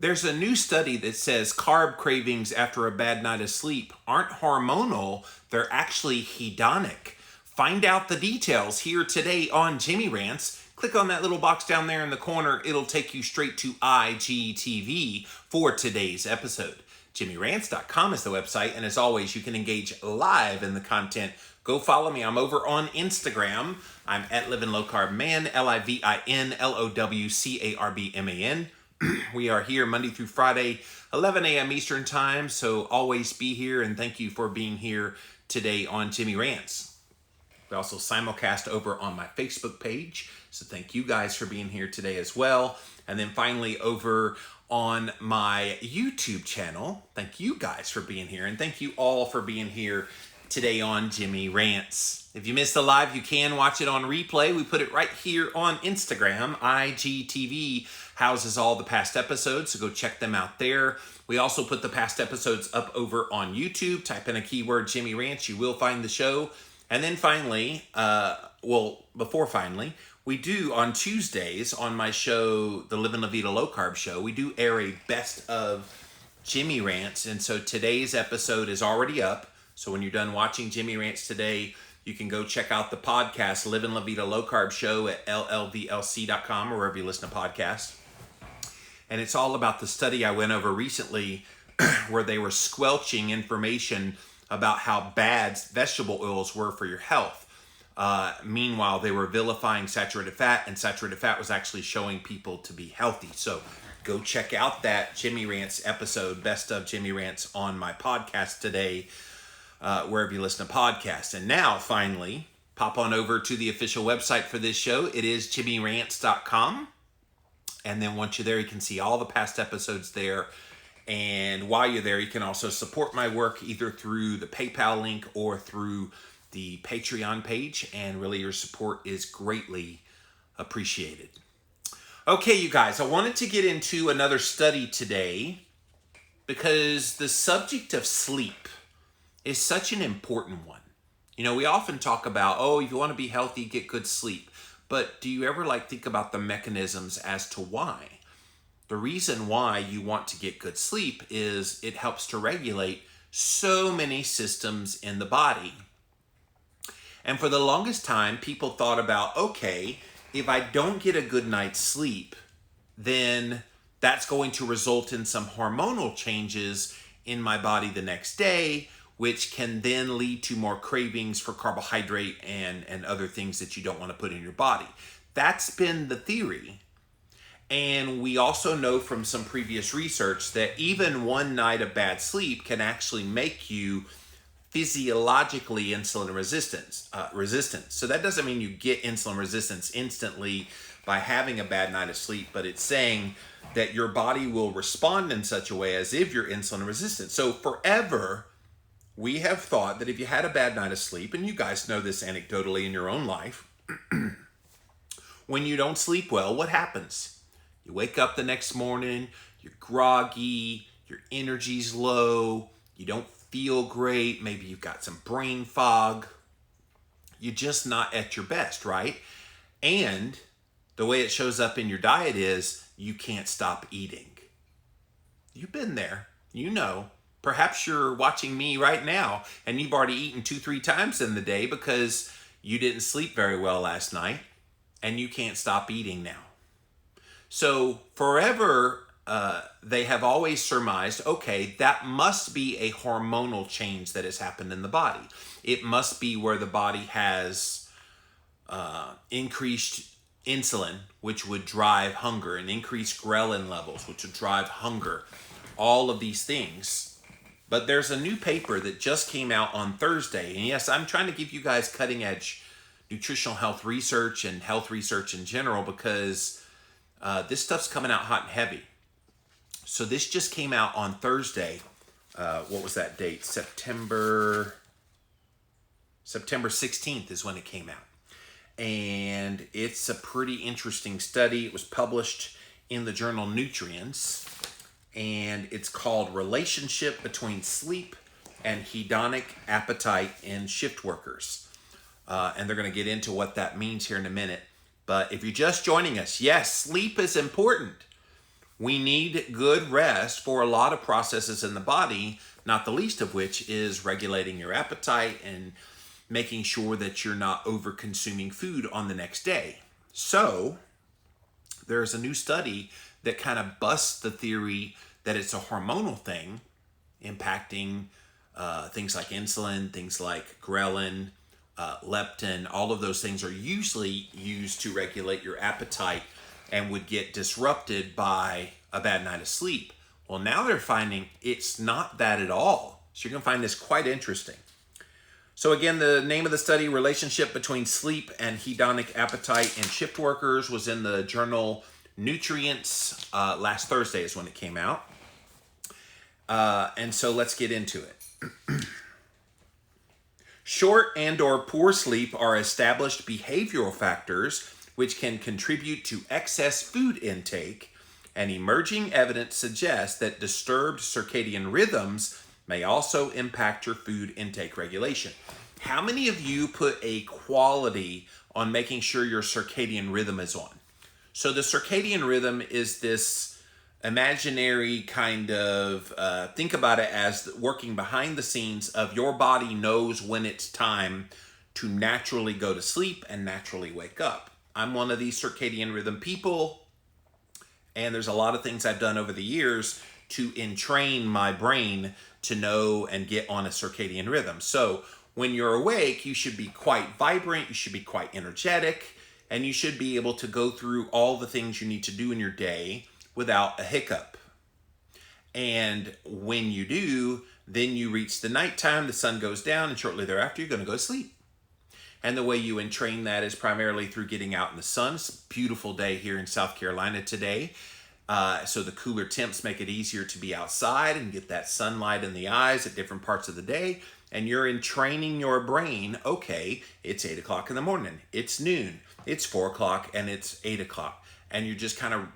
There's a new study that says carb cravings after a bad night of sleep aren't hormonal, they're actually hedonic. Find out the details here today on Jimmy Rants. Click on that little box down there in the corner. It'll take you straight to IGTV for today's episode. JimmyRants.com is the website, and as always, you can engage live in the content. Go follow me. I'm over on Instagram. I'm at Living Low Carb Man, LIVINLOWCARBMAN. We are here Monday through Friday, 11 a.m. Eastern Time, so always be here, and thank you for being here today on Jimmy Rants. We also simulcast over on my Facebook page, so thank you guys for being here today as well. And then finally over on my YouTube channel, thank you guys for being here, and thank you all for being here today on Jimmy Rants. If you missed the live, you can watch it on replay. We put it right here on Instagram. IGTV houses all the past episodes, so go check them out there. We also put the past episodes up over on YouTube. Type in a keyword, Jimmy Rants, you will find the show. And then finally, before finally, we do on Tuesdays on my show, the Living La Vida Low Carb Show, we do air a best of Jimmy Rants. And so today's episode is already up. So when you're done watching Jimmy Rants today, you can go check out the podcast, Living La Vida Low Carb Show at llvlc.com or wherever you listen to podcasts. And it's all about the study I went over recently where they were squelching information about how bad vegetable oils were for your health. Meanwhile, they were vilifying saturated fat, and saturated fat was actually showing people to be healthy. So go check out that Jimmy Rants episode, Best of Jimmy Rants, on my podcast today, wherever you listen to podcasts. And now, finally, pop on over to the official website for this show. It is jimmyrants.com. And then once you're there, you can see all the past episodes there. And while you're there, you can also support my work either through the PayPal link or through the Patreon page. And really, your support is greatly appreciated. Okay, you guys, I wanted to get into another study today because the subject of sleep is such an important one. You know, we often talk about, if you want to be healthy, get good sleep. But do you ever think about the mechanisms as to why? The reason why you want to get good sleep is it helps to regulate so many systems in the body. And for the longest time, people thought about, okay, if I don't get a good night's sleep, then that's going to result in some hormonal changes in my body the next day, which can then lead to more cravings for carbohydrate and other things that you don't want to put in your body. That's been the theory. And we also know from some previous research that even one night of bad sleep can actually make you physiologically insulin resistant. So that doesn't mean you get insulin resistance instantly by having a bad night of sleep, but it's saying that your body will respond in such a way as if you're insulin resistant. So forever, we have thought that if you had a bad night of sleep, and you guys know this anecdotally in your own life, when you don't sleep well, what happens? You wake up the next morning, you're groggy, your energy's low, you don't feel great, maybe you've got some brain fog. You're just not at your best, right? And the way it shows up in your diet is you can't stop eating. You've been there, you know. Perhaps you're watching me right now and you've already eaten 2-3 times in the day because you didn't sleep very well last night and you can't stop eating now. So forever, they have always surmised, okay, that must be a hormonal change that has happened in the body. It must be where the body has increased insulin, which would drive hunger, and increased ghrelin levels, which would drive hunger. All of these things. But there's a new paper that just came out on Thursday. And yes, I'm trying to give you guys cutting edge nutritional health research and health research in general because this stuff's coming out hot and heavy. So this just came out on Thursday. What was that date? September 16th is when it came out. And it's a pretty interesting study. It was published in the journal Nutrients. And it's called Relationship Between Sleep and Hedonic Appetite in Shift Workers. And they're going to get into what that means here in a minute. But if you're just joining us, yes, sleep is important. We need good rest for a lot of processes in the body, not the least of which is regulating your appetite and making sure that you're not over consuming food on the next day. So there's a new study that kind of busts the theory that it's a hormonal thing impacting things like insulin, things like ghrelin, leptin. All of those things are usually used to regulate your appetite and would get disrupted by a bad night of sleep. Well, now they're finding it's not that at all. So you're going to find this quite interesting. So again, the name of the study, Relationship Between Sleep and Hedonic Appetite in Shift Workers, was in the journal Nutrients. Last Thursday is when it came out. And so let's get into it. Short and or poor sleep are established behavioral factors which can contribute to excess food intake, and emerging evidence suggests that disturbed circadian rhythms may also impact your food intake regulation. How many of you put a quality on making sure your circadian rhythm is on? So the circadian rhythm is this imaginary kind of, think about it as working behind the scenes of your body knows when it's time to naturally go to sleep and naturally wake up. I'm one of these circadian rhythm people, and there's a lot of things I've done over the years to entrain my brain to know and get on a circadian rhythm. So when you're awake, you should be quite vibrant, you should be quite energetic, and you should be able to go through all the things you need to do in your day without a hiccup. And when you do, then you reach the nighttime, the sun goes down, and shortly thereafter, you're going to go to sleep. And the way you entrain that is primarily through getting out in the sun. It's a beautiful day here in South Carolina today. So the cooler temps make it easier to be outside and get that sunlight in the eyes at different parts of the day. And you're entraining your brain, okay, it's 8 o'clock in the morning, it's noon, it's 4 o'clock, and it's 8 o'clock. And you're just kind of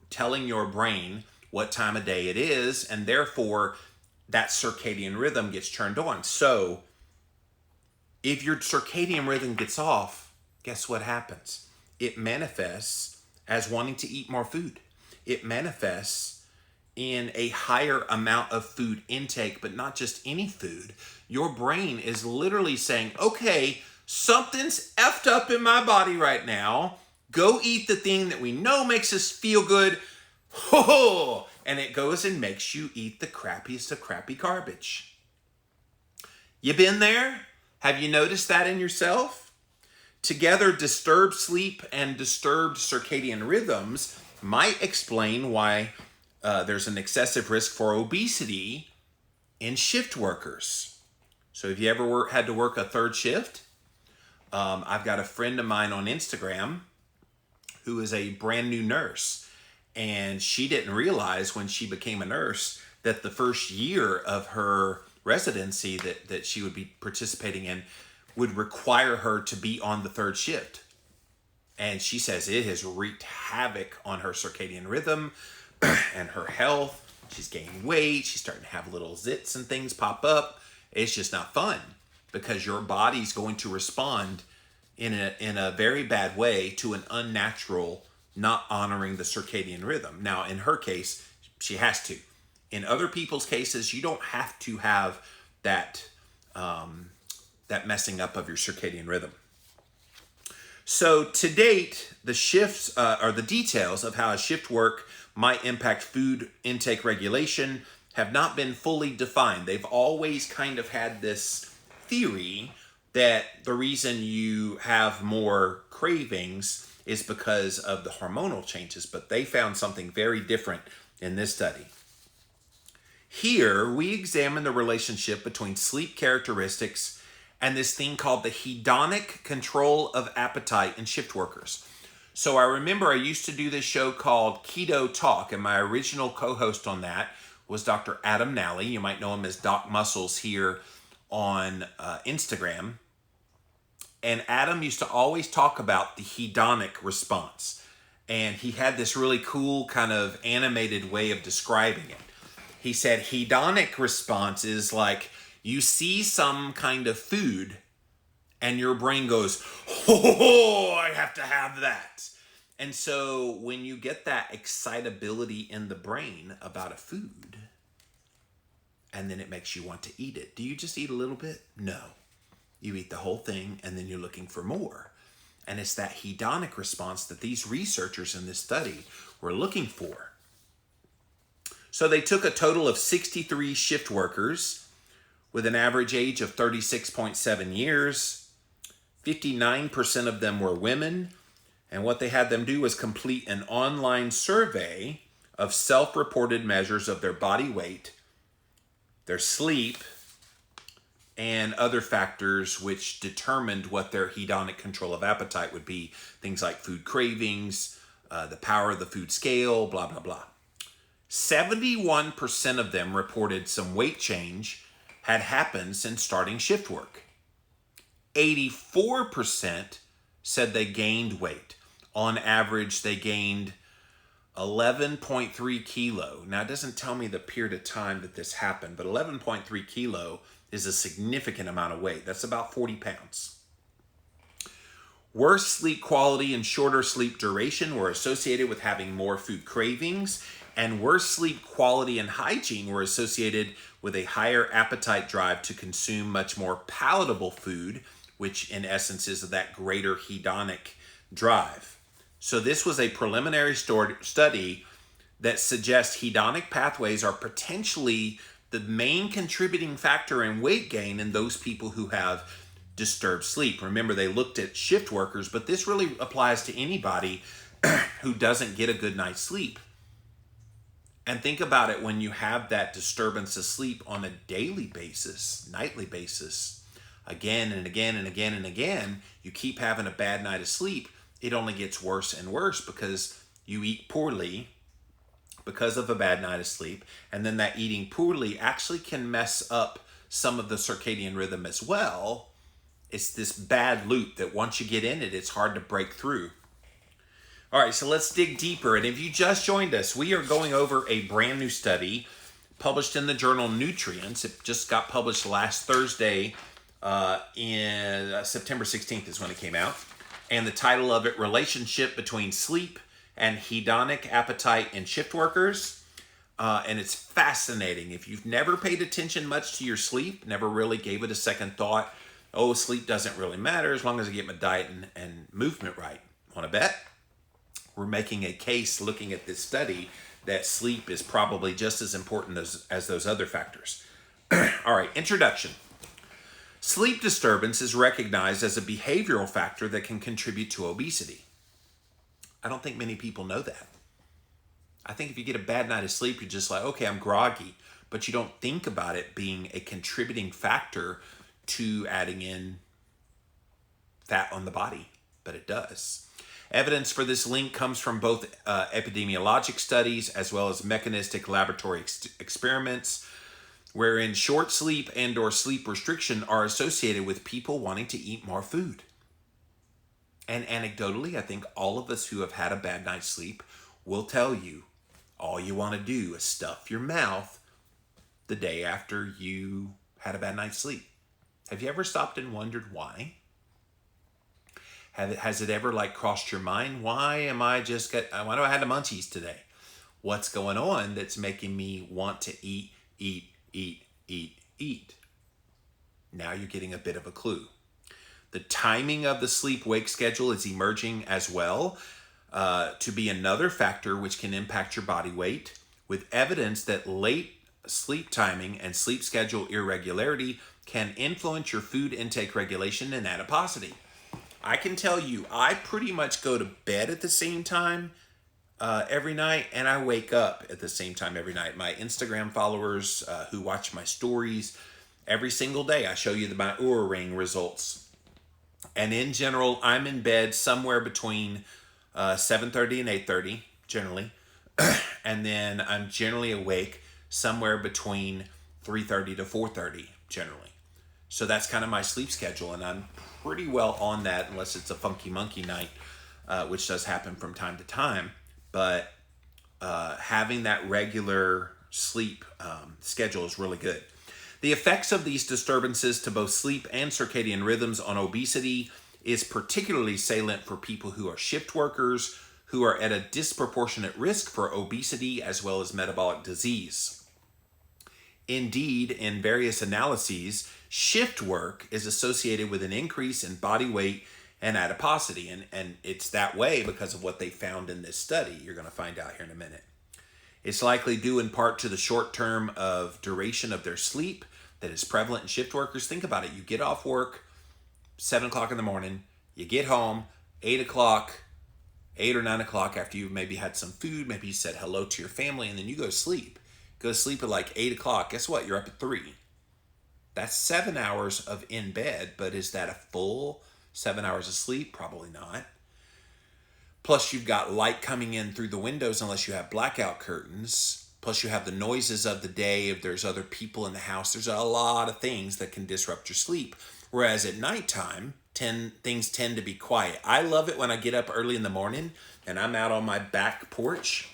telling your brain what time of day it is, and therefore that circadian rhythm gets turned on. So if your circadian rhythm gets off, guess what happens? It manifests as wanting to eat more food. It manifests in a higher amount of food intake, but not just any food. Your brain is literally saying, okay, something's effed up in my body right now. Go eat the thing that we know makes us feel good. Ho-ho! And it goes and makes you eat the crappiest of crappy garbage. You been there? Have you noticed that in yourself? Together, disturbed sleep and disturbed circadian rhythms might explain why there's an excessive risk for obesity in shift workers. So have you ever had to work a third shift? I've got a friend of mine on Instagram who is a brand new nurse, and she didn't realize when she became a nurse that the first year of her residency that she would be participating in would require her to be on the third shift. And she says it has wreaked havoc on her circadian rhythm and her health. She's gaining weight. She's starting to have little zits and things pop up. It's just not fun because your body's going to respond in a very bad way to an unnatural, not honoring the circadian rhythm. Now, in her case, she has to. In other people's cases, you don't have to have that messing up of your circadian rhythm. So to date, the shifts or the details of how a shift work might impact food intake regulation have not been fully defined. They've always kind of had this theory that the reason you have more cravings is because of the hormonal changes, but they found something very different in this study. Here, we examine the relationship between sleep characteristics and this thing called the hedonic control of appetite in shift workers. So I remember I used to do this show called Keto Talk, and my original co-host on that was Dr. Adam Nally. You might know him as Doc Muscles here on Instagram. And Adam used to always talk about the hedonic response. And he had this really cool kind of animated way of describing it. He said hedonic response is like you see some kind of food and your brain goes, oh, I have to have that. And so when you get that excitability in the brain about a food, and then it makes you want to eat it, do you just eat a little bit? No. You eat the whole thing, and then you're looking for more. And it's that hedonic response that these researchers in this study were looking for. So they took a total of 63 shift workers with an average age of 36.7 years. 59% of them were women. And what they had them do was complete an online survey of self-reported measures of their body weight, their sleep, and other factors which determined what their hedonic control of appetite would be. Things like food cravings, the power of the food scale, blah, blah, blah. 71% of them reported some weight change had happened since starting shift work. 84% said they gained weight. On average, they gained 11.3 kilo. Now, it doesn't tell me the period of time that this happened, but 11.3 kilo is a significant amount of weight. That's about 40 pounds. Worse sleep quality and shorter sleep duration were associated with having more food cravings, and worse sleep quality and hygiene were associated with a higher appetite drive to consume much more palatable food, which in essence is that greater hedonic drive. So this was a preliminary study that suggests hedonic pathways are potentially the main contributing factor in weight gain in those people who have disturbed sleep. Remember, they looked at shift workers, but this really applies to anybody who doesn't get a good night's sleep. And think about it, when you have that disturbance of sleep on a daily basis, nightly basis, again and again and again and again, you keep having a bad night of sleep, it only gets worse and worse because you eat poorly because of a bad night of sleep. And then that eating poorly actually can mess up some of the circadian rhythm as well. It's this bad loop that once you get in it, it's hard to break through. All right, so let's dig deeper. And if you just joined us, we are going over a brand new study published in the journal Nutrients. It just got published last Thursday in September 16th is when it came out. And the title of it, Relationship Between Sleep and Hedonic Appetite in Shift Workers. And it's fascinating. If you've never paid attention much to your sleep, never really gave it a second thought, oh, sleep doesn't really matter as long as I get my diet and movement right. Want to bet? We're making a case looking at this study that sleep is probably just as important as those other factors. All right, introduction. Sleep disturbance is recognized as a behavioral factor that can contribute to obesity. I don't think many people know that. I think if you get a bad night of sleep, you're just like, okay, I'm groggy, but you don't think about it being a contributing factor to adding in fat on the body, but it does. Evidence for this link comes from both epidemiologic studies as well as mechanistic laboratory experiments, wherein short sleep and or sleep restriction are associated with people wanting to eat more food. And anecdotally, I think all of us who have had a bad night's sleep will tell you all you want to do is stuff your mouth the day after you had a bad night's sleep. Have you ever stopped and wondered why? Has it ever crossed your mind? Why do I have the munchies today? What's going on that's making me want to eat? Now you're getting a bit of a clue. The timing of the sleep-wake schedule is emerging as well to be another factor which can impact your body weight, with evidence that late sleep timing and sleep schedule irregularity can influence your food intake regulation and adiposity. I can tell you, I pretty much go to bed at the same time every night, and I wake up at the same time every night. My Instagram followers who watch my stories, every single day I show you my Oura Ring results. And in general, I'm in bed somewhere between 7:30 and 8:30, generally. And then I'm generally awake somewhere between 3:30 to 4:30, generally. So that's kind of my sleep schedule, and I'm pretty well on that unless it's a funky monkey night, which does happen from time to time. But having that regular sleep schedule is really good. The effects of these disturbances to both sleep and circadian rhythms on obesity is particularly salient for people who are shift workers, who are at a disproportionate risk for obesity as well as metabolic disease. Indeed, in various analyses, shift work is associated with an increase in body weight and adiposity. And it's that way because of what they found in this study. You're going to find out here in a minute. It's likely due in part to the short term of duration of their sleep that is prevalent in shift workers. Think about it. You get off work 7 o'clock in the morning, you get home 8 o'clock, 8 or 9 o'clock after you've maybe had some food, maybe you said hello to your family, and then you go to sleep. Go to sleep at like 8 o'clock. Guess what? You're up at 3. That's 7 hours of in bed, but is that a full 7 hours of sleep? Probably not. Plus, you've got light coming in through the windows unless you have blackout curtains. Plus, you have the noises of the day. If there's other people in the house, there's a lot of things that can disrupt your sleep. Whereas at nighttime, things tend to be quiet. I love it when I get up early in the morning and I'm out on my back porch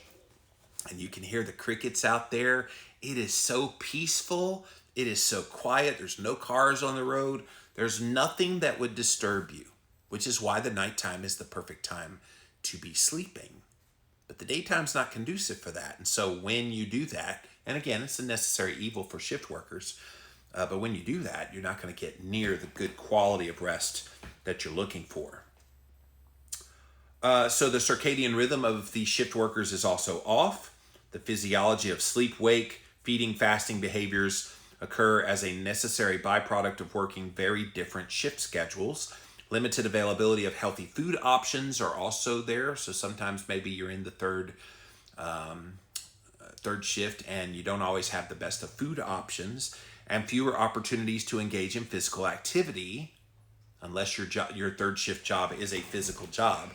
and you can hear the crickets out there. It is so peaceful. It is so quiet. There's no cars on the road. There's nothing that would disturb you, which is why the nighttime is the perfect time to be sleeping. But the daytime's not conducive for that. And so when you do that, and again, it's a necessary evil for shift workers, but when you do that, you're not going to get near the good quality of rest that you're looking for. So the circadian rhythm of the shift workers is also off. The physiology of sleep-wake, feeding, fasting behaviors occur as a necessary byproduct of working very different shift schedules. Limited availability of healthy food options are also there. So sometimes maybe you're in the third shift and you don't always have the best of food options, and fewer opportunities to engage in physical activity, unless your third shift job is a physical job,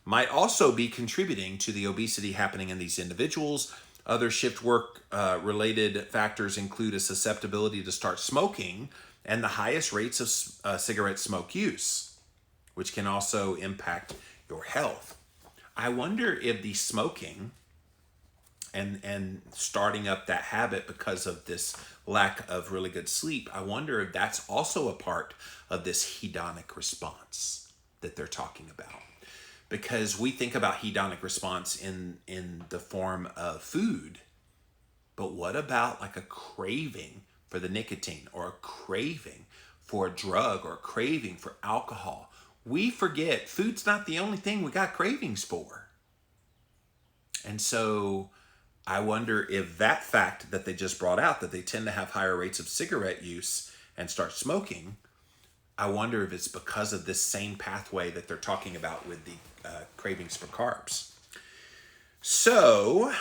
might also be contributing to the obesity happening in these individuals. Other shift work related factors include a susceptibility to start smoking and the highest rates of cigarette smoke use, which can also impact your health. I wonder if the smoking and starting up that habit because of this lack of really good sleep, I wonder if that's also a part of this hedonic response that they're talking about. Because we think about hedonic response in the form of food, but what about like a craving for the nicotine, or a craving for a drug, or a craving for alcohol? We forget food's not the only thing we got cravings for. And so I wonder if that fact that they just brought out, that they tend to have higher rates of cigarette use and start smoking, I wonder if it's because of this same pathway that they're talking about with the cravings for carbs. So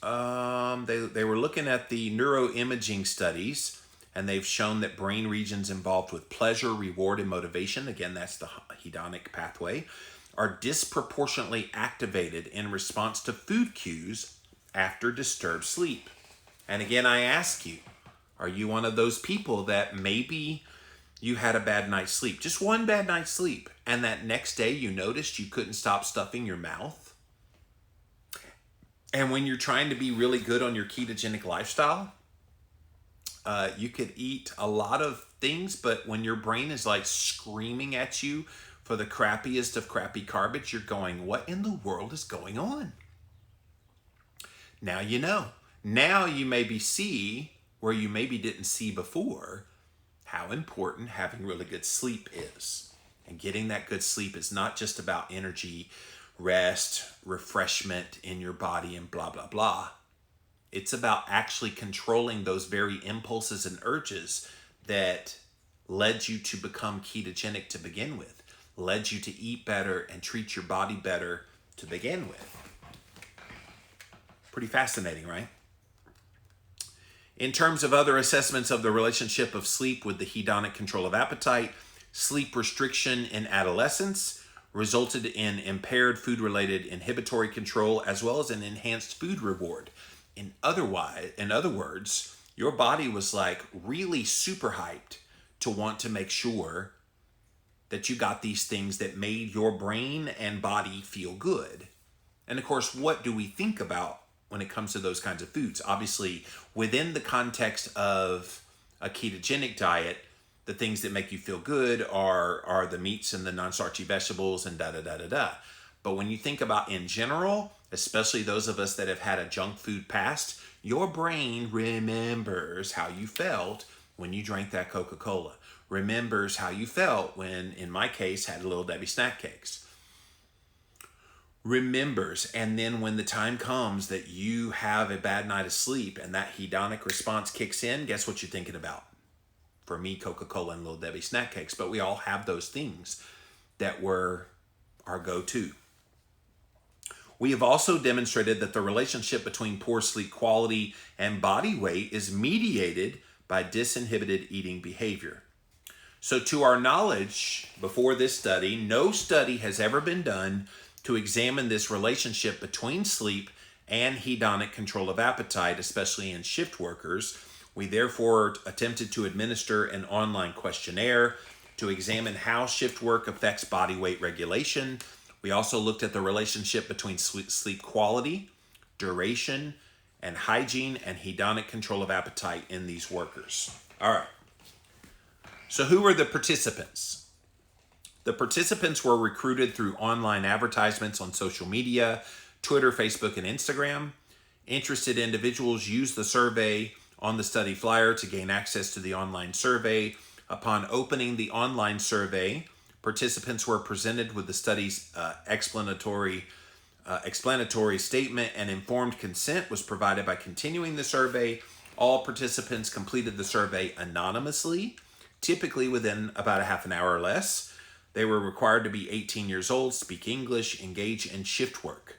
they were looking at the neuroimaging studies, and they've shown that brain regions involved with pleasure, reward, and motivation, again, that's the hedonic pathway, are disproportionately activated in response to food cues after disturbed sleep. And again, I ask you, are you one of those people that maybe you had a bad night's sleep, just one bad night's sleep, and that next day you noticed you couldn't stop stuffing your mouth? And when you're trying to be really good on your ketogenic lifestyle, you could eat a lot of things, but when your brain is like screaming at you for the crappiest of crappy garbage, you're going, what in the world is going on? Now you know. Now you maybe see where you maybe didn't see before how important having really good sleep is. And getting that good sleep is not just about energy, rest, refreshment in your body, and blah, blah, blah. It's about actually controlling those very impulses and urges that led you to become ketogenic to begin with, led you to eat better and treat your body better to begin with. Pretty fascinating, right? In terms of other assessments of the relationship of sleep with the hedonic control of appetite, sleep restriction in adolescence resulted in impaired food-related inhibitory control as well as an enhanced food reward. In other words, your body was like really super hyped to want to make sure that you got these things that made your brain and body feel good. And of course, what do we think about when it comes to those kinds of foods? Obviously, within the context of a ketogenic diet, the things that make you feel good are the meats and the non-starchy vegetables and da-da-da-da-da. But when you think about in general, especially those of us that have had a junk food past, your brain remembers how you felt when you drank that Coca-Cola. Remembers how you felt when, in my case, had Little Debbie snack cakes. Remembers, and then when the time comes that you have a bad night of sleep and that hedonic response kicks in, guess what you're thinking about? For me, Coca-Cola and Little Debbie snack cakes, but we all have those things that were our go-to. We have also demonstrated that the relationship between poor sleep quality and body weight is mediated by disinhibited eating behavior. So to our knowledge, before this study, no study has ever been done to examine this relationship between sleep and hedonic control of appetite, especially in shift workers. We therefore attempted to administer an online questionnaire to examine how shift work affects body weight regulation. We also looked at the relationship between sleep quality, duration, and hygiene and hedonic control of appetite in these workers. All right. So who were the participants? The participants were recruited through online advertisements on social media, Twitter, Facebook, and Instagram. Interested individuals used the survey on the study flyer to gain access to the online survey. Upon opening the online survey, participants were presented with the study's explanatory statement, and informed consent was provided by continuing the survey. All participants completed the survey anonymously, typically within about a half an hour or less. They were required to be 18 years old, speak English, engage in shift work.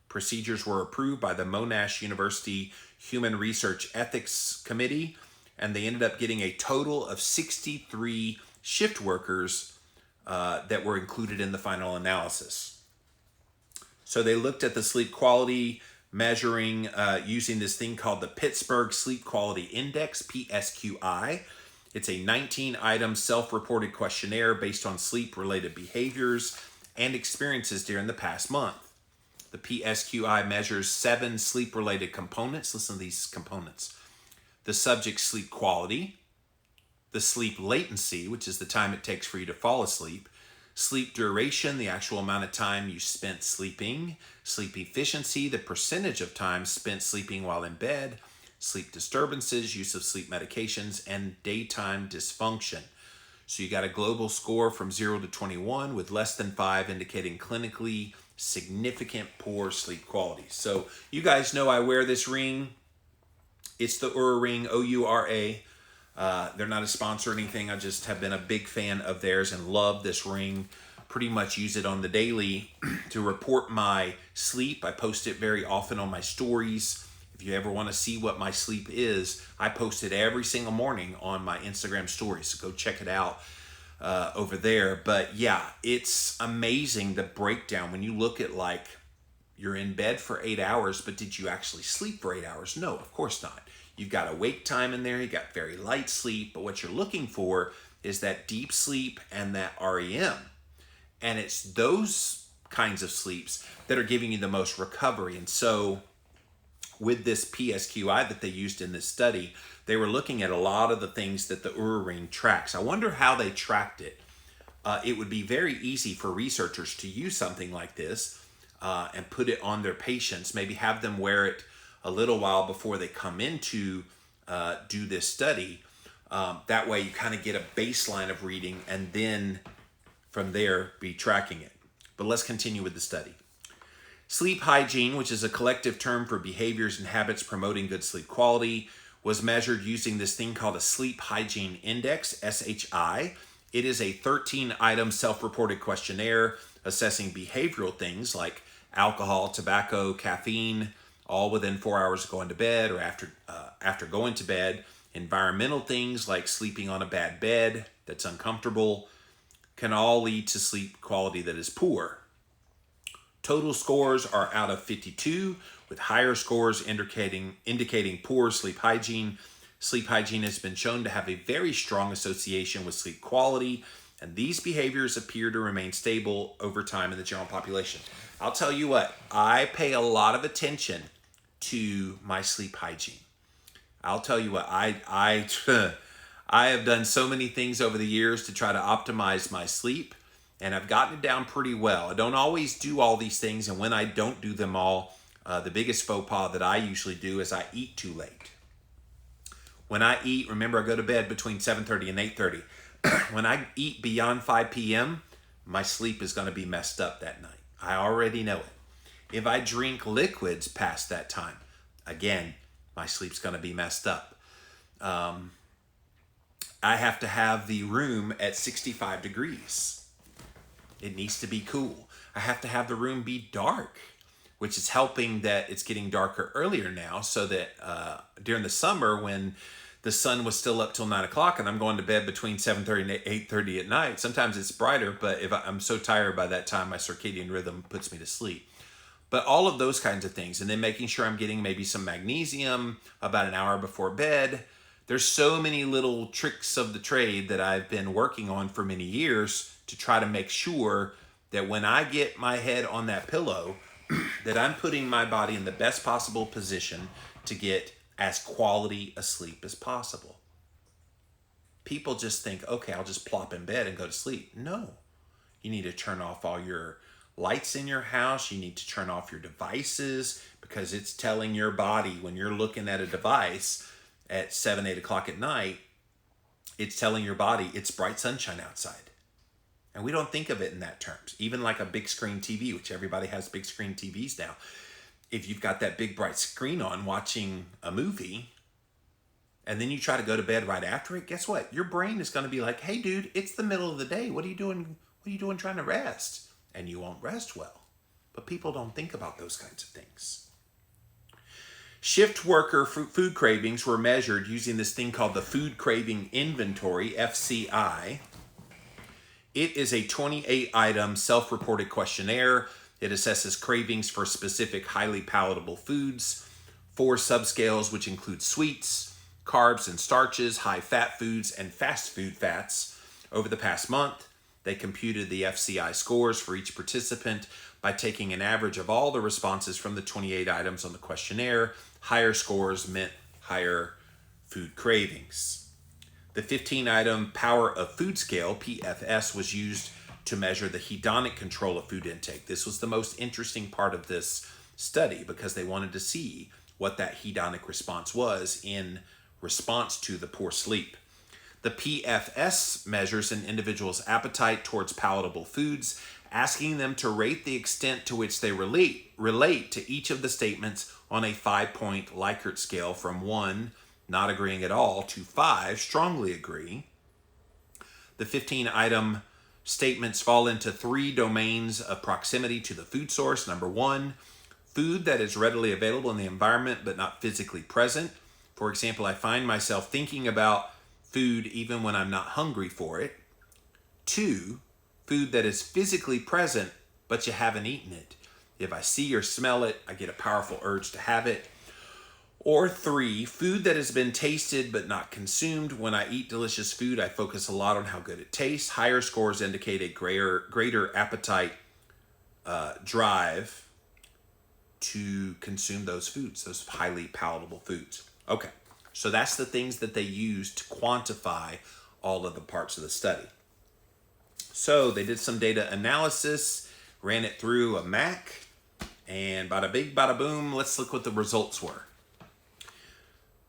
Procedures were approved by the Monash University Human Research Ethics Committee, and they ended up getting a total of 63 shift workers that were included in the final analysis. So they looked at the sleep quality measuring using this thing called the Pittsburgh Sleep Quality Index, PSQI. It's a 19-item self-reported questionnaire based on sleep-related behaviors and experiences during the past month. The PSQI measures 7 sleep-related components. Listen to these components. The subject's sleep quality, the sleep latency, which is the time it takes for you to fall asleep, sleep duration, the actual amount of time you spent sleeping, sleep efficiency, the percentage of time spent sleeping while in bed, sleep disturbances, use of sleep medications, and daytime dysfunction. So you got a global score from 0 to 21 with less than 5 indicating clinically significant poor sleep quality. So you guys know I wear this ring. It's the Oura ring, O-U-R-A. They're not a sponsor or anything. I just have been a big fan of theirs and love this ring. Pretty much use it on the daily to report my sleep. I post it very often on my stories. If you ever want to see what my sleep is, I post it every single morning on my Instagram stories. So go check it out over there. But yeah, it's amazing the breakdown when you look at like you're in bed for 8 hours, but did you actually sleep for 8 hours? No, of course not. You've got awake time in there. You got very light sleep, but what you're looking for is that deep sleep and that REM. And it's those kinds of sleeps that are giving you the most recovery. And so with this PSQI that they used in this study, they were looking at a lot of the things that the Oura ring tracks. I wonder how they tracked it. It would be very easy for researchers to use something like this and put it on their patients, maybe have them wear it a little while before they come in to do this study. That way you kind of get a baseline of reading and then from there be tracking it. But let's continue with the study. Sleep hygiene, which is a collective term for behaviors and habits promoting good sleep quality, was measured using this thing called a Sleep Hygiene Index, SHI. It is a 13-item self-reported questionnaire assessing behavioral things like alcohol, tobacco, caffeine, all within 4 hours of going to bed or after going to bed. Environmental things like sleeping on a bad bed that's uncomfortable can all lead to sleep quality that is poor. Total scores are out of 52, with higher scores indicating poor sleep hygiene. Sleep hygiene has been shown to have a very strong association with sleep quality, and these behaviors appear to remain stable over time in the general population. I'll tell you what, I pay a lot of attention to my sleep hygiene. I'll tell you what, I have done so many things over the years to try to optimize my sleep, and I've gotten it down pretty well. I don't always do all these things, and when I don't do them all, the biggest faux pas that I usually do is I eat too late. When I eat, remember I go to bed between 7:30 and 8:30. When I eat beyond 5 p.m., my sleep is going to be messed up that night. I already know it. If I drink liquids past that time, again, my sleep's going to be messed up. I have to have the room at 65 degrees. It needs to be cool. I have to have the room be dark, which is helping that it's getting darker earlier now, so that during the summer when the sun was still up till 9 o'clock and I'm going to bed between 7:30 and 8:30 at night, sometimes it's brighter, but if I'm so tired by that time, my circadian rhythm puts me to sleep. But all of those kinds of things, and then making sure I'm getting maybe some magnesium about an hour before bed. There's so many little tricks of the trade that I've been working on for many years to try to make sure that when I get my head on that pillow, that I'm putting my body in the best possible position to get as quality a sleep as possible. People just think, okay, I'll just plop in bed and go to sleep. No, you need to turn off all your lights in your house. You need to turn off your devices, because it's telling your body when you're looking at a device at 7, 8 o'clock at night, it's telling your body it's bright sunshine outside. And we don't think of it in that terms. Even like a big screen TV, which everybody has big screen TVs now. If you've got that big bright screen on watching a movie, and then you try to go to bed right after it, guess what? Your brain is going to be like, hey dude, it's the middle of the day. What are you doing? What are you doing trying to rest? And you won't rest well. But people don't think about those kinds of things. Shift worker food cravings were measured using this thing called the Food Craving Inventory, FCI. It is a 28-item self-reported questionnaire. It assesses cravings for specific highly palatable foods, 4 subscales, which include sweets, carbs and starches, high-fat foods, and fast food fats. Over the past month, they computed the FCI scores for each participant by taking an average of all the responses from the 28 items on the questionnaire. Higher scores meant higher food cravings. The 15-item Power of Food Scale, PFS, was used to measure the hedonic control of food intake. This was the most interesting part of this study because they wanted to see what that hedonic response was in response to the poor sleep. The PFS measures an individual's appetite towards palatable foods, asking them to rate the extent to which they relate to each of the statements on a 5-point Likert scale from 1, not agreeing at all, to 5, strongly agree. The 15-item statements fall into 3 domains of proximity to the food source. Number 1, food that is readily available in the environment but not physically present. For example, I find myself thinking about food even when I'm not hungry for it. 2, food that is physically present but you haven't eaten it. If I see or smell it, I get a powerful urge to have it. Or 3, food that has been tasted but not consumed. When I eat delicious food, I focus a lot on how good it tastes. Higher scores indicate a greater appetite drive to consume those foods, those highly palatable foods. Okay, so that's the things that they used to quantify all of the parts of the study. So they did some data analysis, ran it through a Mac, and bada bing, bada boom, let's look what the results were.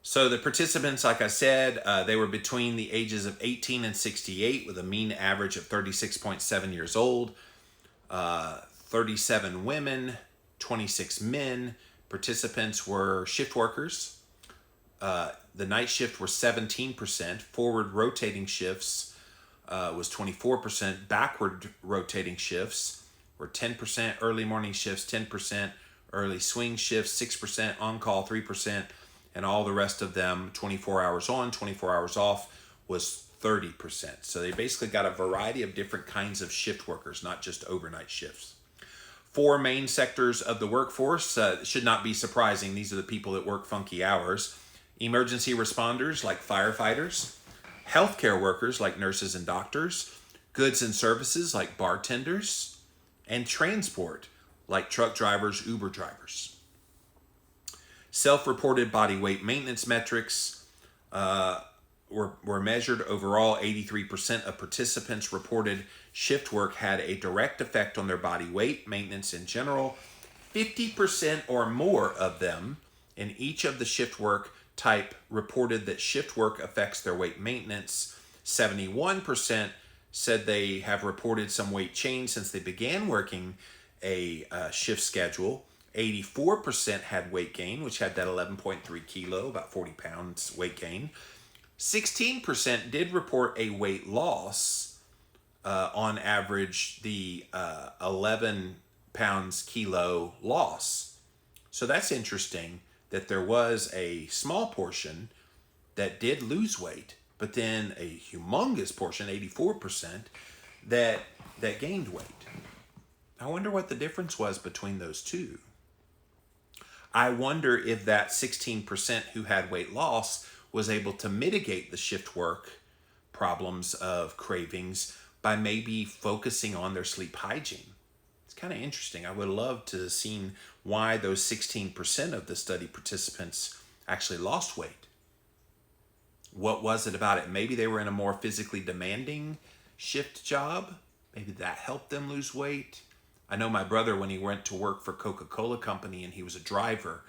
So the participants, like I said, they were between the ages of 18 and 68 with a mean average of 36.7 years old, 37 women, 26 men. Participants were shift workers. The night shift were 17%. Forward rotating shifts was 24%. Backward rotating shifts were 10%. Early morning shifts, 10%. Early swing shifts, 6%. On-call, 3%. And all the rest of them, 24 hours on, 24 hours off, was 30%. So they basically got a variety of different kinds of shift workers, not just overnight shifts. 4 main sectors of the workforce should not be surprising. These are the people that work funky hours. Emergency responders like firefighters, healthcare workers like nurses and doctors, goods and services like bartenders, and transport like truck drivers, Uber drivers. Self-reported body weight maintenance metrics were measured. Overall, 83% of participants reported shift work had a direct effect on their body weight maintenance in general. 50% or more of them in each of the shift work type reported that shift work affects their weight maintenance. 71% said they have reported some weight change since they began working a shift schedule. 84% had weight gain, which had that 11.3 kilo, about 40 pounds weight gain. 16% did report a weight loss, on average, the 11 pounds kilo loss. So that's interesting that there was a small portion that did lose weight, but then a humongous portion, 84%, that gained weight. I wonder what the difference was between those two. I wonder if that 16% who had weight loss was able to mitigate the shift work problems of cravings by maybe focusing on their sleep hygiene. It's kind of interesting. I would love to have seen why those 16% of the study participants actually lost weight. What was it about it? Maybe they were in a more physically demanding shift job. Maybe that helped them lose weight. I know my brother, when he went to work for Coca-Cola Company and he was a driver,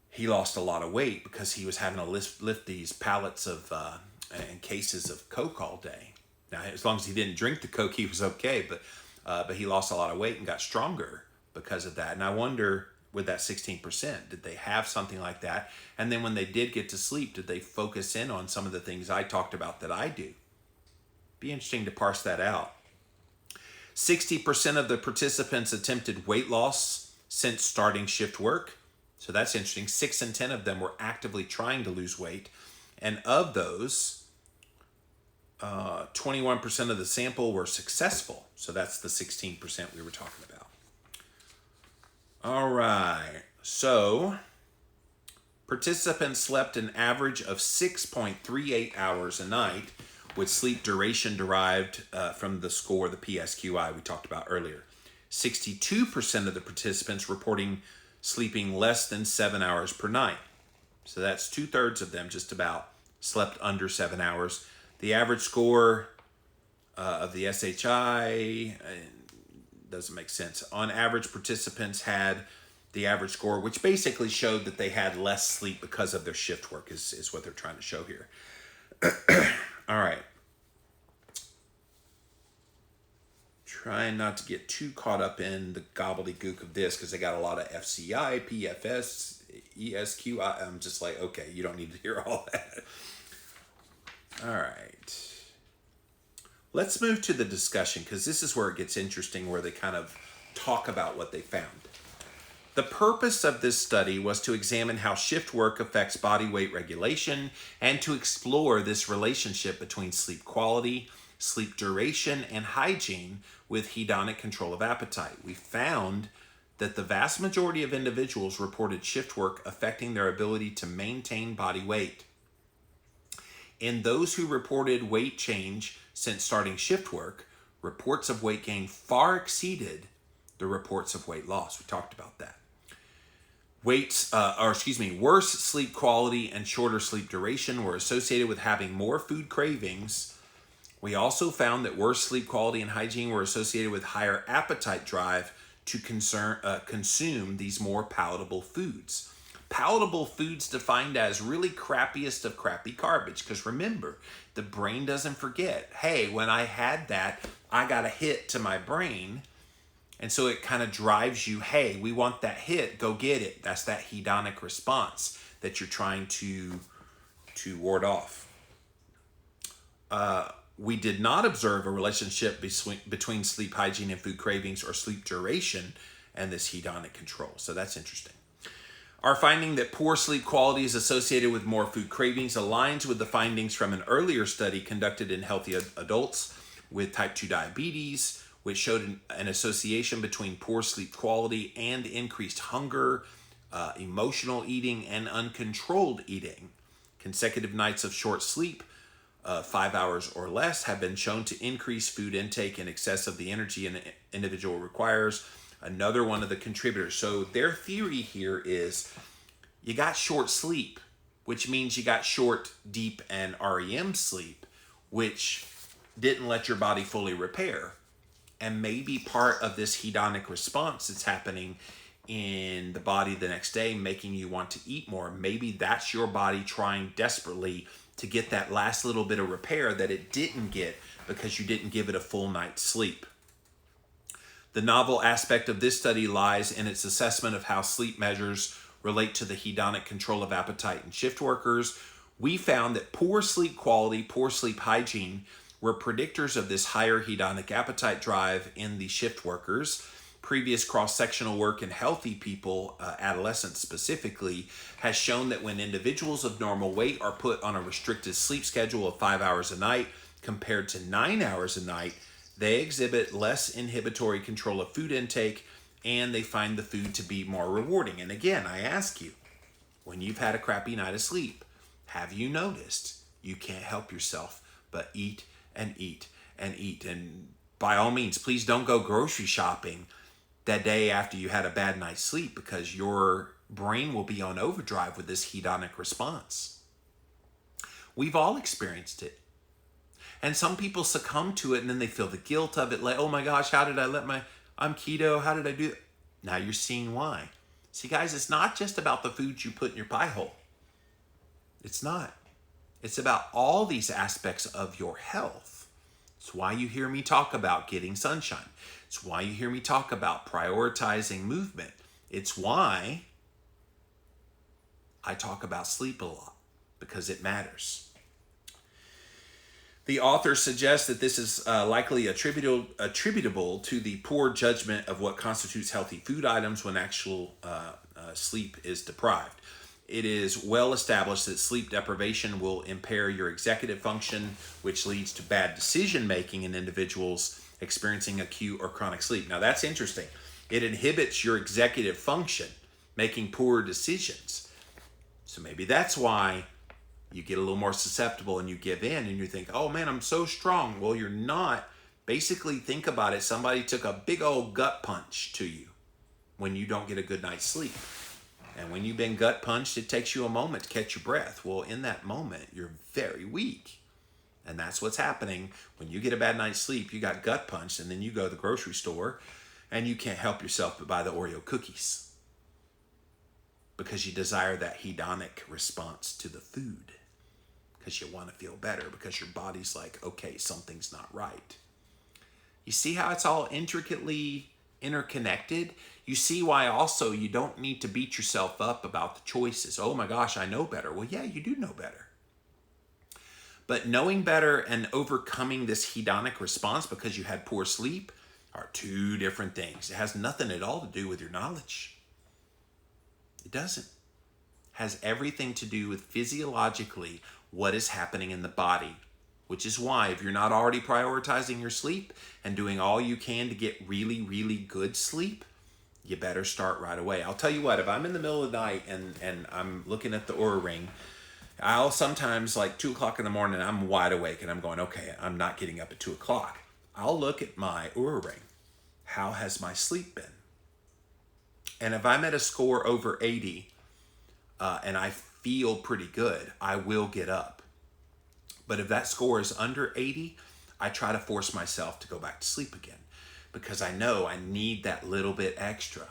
he lost a lot of weight because he was having to lift these pallets of and cases of Coke all day. Now, as long as he didn't drink the Coke, he was okay, but he lost a lot of weight and got stronger because of that. And I wonder, with that 16%, did they have something like that? And then when they did get to sleep, did they focus in on some of the things I talked about that I do? Be interesting to parse that out. 60% of the participants attempted weight loss since starting shift work. So that's interesting. 6 in 10 of them were actively trying to lose weight. And of those, 21% of the sample were successful. So that's the 16% we were talking about. All right. So participants slept an average of 6.38 hours a night, with sleep duration derived from the score, the PSQI we talked about earlier. 62% of the participants reporting sleeping less than 7 hours per night. So that's 2/3 of them, just about, slept under 7 hours. The average score of the SHI doesn't make sense. On average, participants had the average score, which basically showed that they had less sleep because of their shift work, is what they're trying to show here. All right. Trying not to get too caught up in the gobbledygook of this because they got a lot of FCI, PFS, ESQI. I'm just like, okay, you don't need to hear all that. All right. Let's move to the discussion because this is where it gets interesting, where they kind of talk about what they found. The purpose of this study was to examine how shift work affects body weight regulation and to explore this relationship between sleep quality, sleep duration, and hygiene with hedonic control of appetite. We found that the vast majority of individuals reported shift work affecting their ability to maintain body weight. In those who reported weight change since starting shift work, reports of weight gain far exceeded the reports of weight loss. We talked about that. Worse sleep quality and shorter sleep duration were associated with having more food cravings. We also found that worse sleep quality and hygiene were associated with higher appetite drive to consume these more palatable foods. Palatable foods defined as really crappiest of crappy garbage. Because remember, the brain doesn't forget. Hey, when I had that, I got a hit to my brain. And so it kind of drives you, hey, we want that hit, go get it. That's that hedonic response that you're trying to ward off. We did not observe a relationship between sleep hygiene and food cravings or sleep duration and this hedonic control. So that's interesting. Our finding that poor sleep quality is associated with more food cravings aligns with the findings from an earlier study conducted in healthy adults with type 2 diabetes, which showed an association between poor sleep quality and increased hunger, emotional eating, and uncontrolled eating. Consecutive nights of short sleep, 5 hours or less, have been shown to increase food intake in excess of the energy an individual requires. Another one of the contributors. So their theory here is you got short sleep. which means you got short, deep, and REM sleep, which didn't let your body fully repair. And maybe part of this hedonic response that's happening in the body the next day, making you want to eat more, maybe that's your body trying desperately to get that last little bit of repair that it didn't get because you didn't give it a full night's sleep. The novel aspect of this study lies in its assessment of how sleep measures relate to the hedonic control of appetite in shift workers. We found that poor sleep quality, poor sleep hygiene were predictors of this higher hedonic appetite drive in the shift workers. Previous cross-sectional work in healthy people, adolescents specifically, has shown that when individuals of normal weight are put on a restricted sleep schedule of 5 hours a night compared to 9 hours a night, they exhibit less inhibitory control of food intake, and they find the food to be more rewarding. And again, I ask you, when you've had a crappy night of sleep, have you noticed you can't help yourself but eat and eat and eat? And by all means, please don't go grocery shopping that day after you had a bad night's sleep, because your brain will be on overdrive with this hedonic response. We've all experienced it. And some people succumb to it and then they feel the guilt of it. Like, oh my gosh, how did I I'm keto, how did I do it? Now you're seeing why. See guys, it's not just about the food you put in your pie hole. It's not. It's about all these aspects of your health. It's why you hear me talk about getting sunshine. It's why you hear me talk about prioritizing movement. It's why I talk about sleep a lot, because it matters. The author suggests that this is likely attributable to the poor judgment of what constitutes healthy food items when actual sleep is deprived. It is well established that sleep deprivation will impair your executive function, which leads to bad decision making in individuals experiencing acute or chronic sleep. Now that's interesting. It inhibits your executive function, making poor decisions. So maybe that's why you get a little more susceptible and you give in and you think, oh man, I'm so strong. Well, you're not. Basically, think about it. Somebody took a big old gut punch to you when you don't get a good night's sleep. And when you've been gut punched, it takes you a moment to catch your breath. Well, in that moment, you're very weak. And that's what's happening when you get a bad night's sleep. You got gut punched, and then you go to the grocery store and you can't help yourself but buy the Oreo cookies because you desire that hedonic response to the food, because you want to feel better, because your body's like, okay, something's not right. You see how it's all intricately interconnected? You see why also you don't need to beat yourself up about the choices. Oh my gosh, I know better. Well, yeah, you do know better. But knowing better and overcoming this hedonic response because you had poor sleep are two different things. It has nothing at all to do with your knowledge. It doesn't. It has everything to do with physiologically what is happening in the body, which is why if you're not already prioritizing your sleep and doing all you can to get really, really good sleep, you better start right away. I'll tell you what, if I'm in the middle of the night and I'm looking at the Oura Ring, I'll sometimes, like 2 o'clock in the morning, I'm wide awake and I'm going, okay, I'm not getting up at 2 o'clock. I'll look at my Oura Ring. How has my sleep been? And if I'm at a score over 80 and I feel pretty good, I will get up. But if that score is under 80, I try to force myself to go back to sleep again, because I know I need that little bit extra.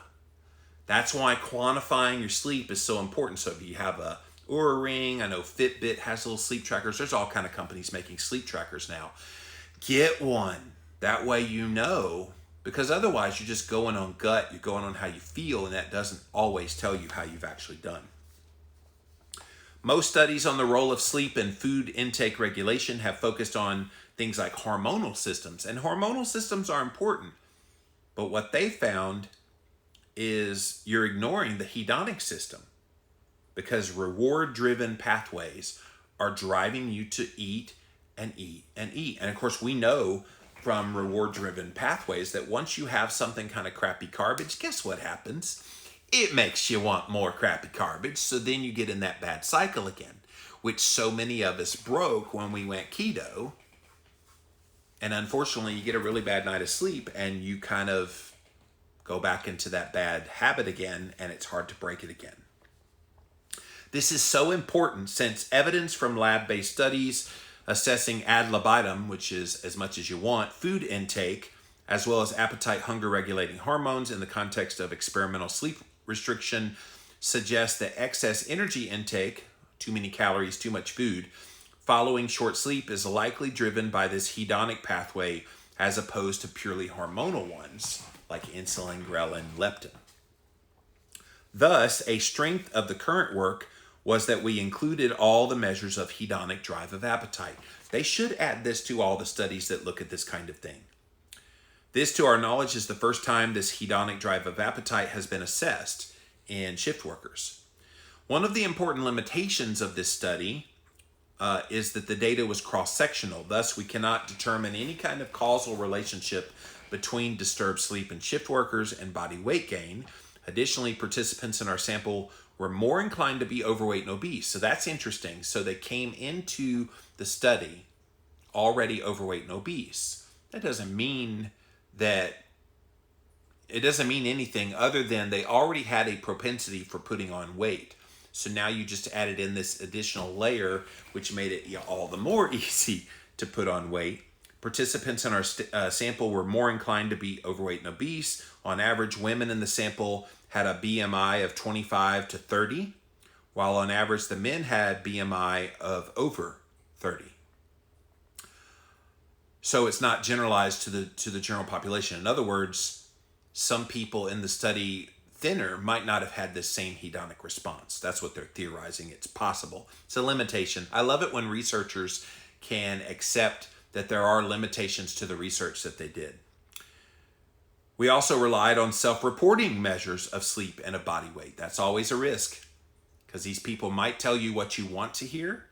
That's why quantifying your sleep is so important. So if you have a Oura Ring, I know Fitbit has little sleep trackers. There's all kind of companies making sleep trackers now. Get one. That way you know, because otherwise you're just going on gut, you're going on how you feel, and that doesn't always tell you how you've actually done. Most studies on the role of sleep and food intake regulation have focused on things like hormonal systems. And hormonal systems are important. But what they found is you're ignoring the hedonic system, because reward-driven pathways are driving you to eat and eat and eat. And of course, we know from reward-driven pathways that once you have something kind of crappy garbage, guess what happens? It makes you want more crappy garbage. So then you get in that bad cycle again, which so many of us broke when we went keto. And unfortunately, you get a really bad night of sleep and you kind of go back into that bad habit again, and it's hard to break it again. This is so important since evidence from lab-based studies assessing ad libitum, which is as much as you want, food intake, as well as appetite hunger regulating hormones in the context of experimental sleep restriction, suggests that excess energy intake, too many calories, too much food, following short sleep is likely driven by this hedonic pathway as opposed to purely hormonal ones like insulin, ghrelin, leptin. Thus, a strength of the current work was that we included all the measures of hedonic drive of appetite. They should add this to all the studies that look at this kind of thing. This, to our knowledge, is the first time this hedonic drive of appetite has been assessed in shift workers. One of the important limitations of this study is that the data was cross-sectional. Thus, we cannot determine any kind of causal relationship between disturbed sleep in shift workers and body weight gain. Additionally, participants in our sample were more inclined to be overweight and obese. So that's interesting. So they came into the study already overweight and obese. That doesn't mean anything other than they already had a propensity for putting on weight. So now you just added in this additional layer, which made it all the more easy to put on weight. Participants in our sample were more inclined to be overweight and obese. On average, women in the sample had a BMI of 25 to 30, while on average the men had BMI of over 30. So it's not generalized to the general population. In other words, some people in the study thinner might not have had this same hedonic response. That's what they're theorizing. It's possible. It's a limitation. I love it when researchers can accept that there are limitations to the research that they did. We also relied on self-reporting measures of sleep and of body weight. That's always a risk because these people might tell you what you want to hear.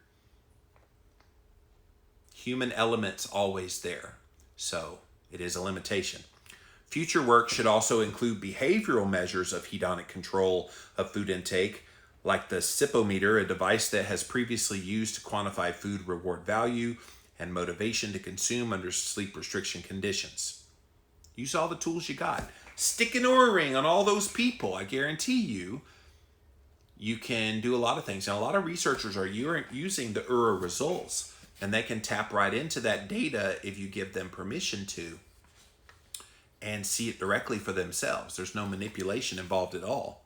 Human element's always there, so it is a limitation. Future work should also include behavioral measures of hedonic control of food intake, like the Sipometer, a device that has previously used to quantify food reward value and motivation to consume under sleep restriction conditions. Use all the tools you got. Stick an Oura ring on all those people. I guarantee you can do a lot of things. And a lot of researchers are using the Oura results, and they can tap right into that data if you give them permission to and see it directly for themselves. There's no manipulation involved at all.